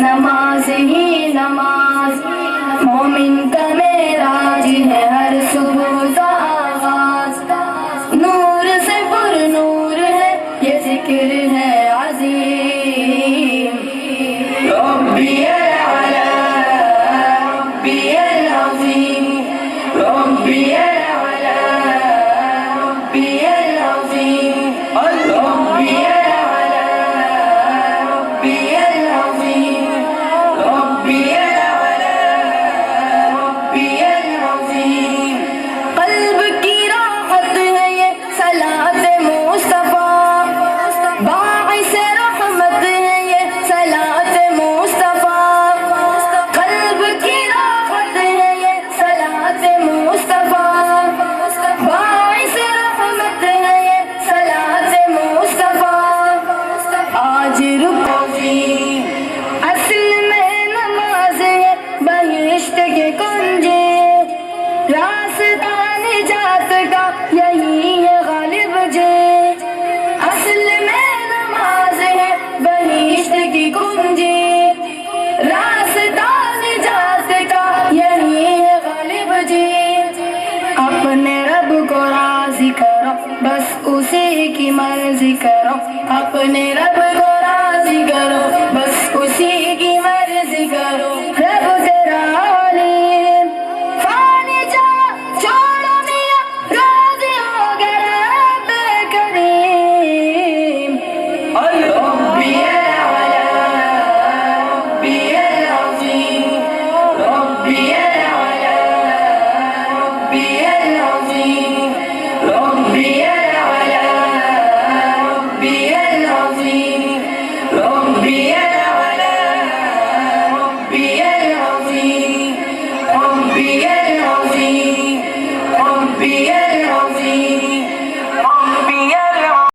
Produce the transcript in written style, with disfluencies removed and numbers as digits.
नमाज ही नमाज, मोमिन का मेराज है हर सुबह का आगाज। नूर से पुर नूर है ये जिक्र है अज़ीम। रब्बी अला रब्बी अज़ीम, रब्बी अला रब्बी अज़ीम, रब्बी अला रब्बी अज़ीम, रब्बी अला रब्बी अज़ीम। क़ल्ब की राहत है ये सलात मुस्तफ़ा, बाइस रहमत है ये सलात मुस्तफ़ा। क़ल्ब की राहत है ये सलात मुस्तफ़ा, बाइस रहमत है ये सलात मुस्तफ़ा। आज रुको जी असल में नमाज है बहिश्त के कुंजे, रास्ता निजात का यही है गालिब जे। असल में नमाज है बहिश्त की कुंजी, रास्ता निजात का यही है गालिब जे। अपने रब को राज़ी करो, बस उसी की मर्जी करो, अपने रब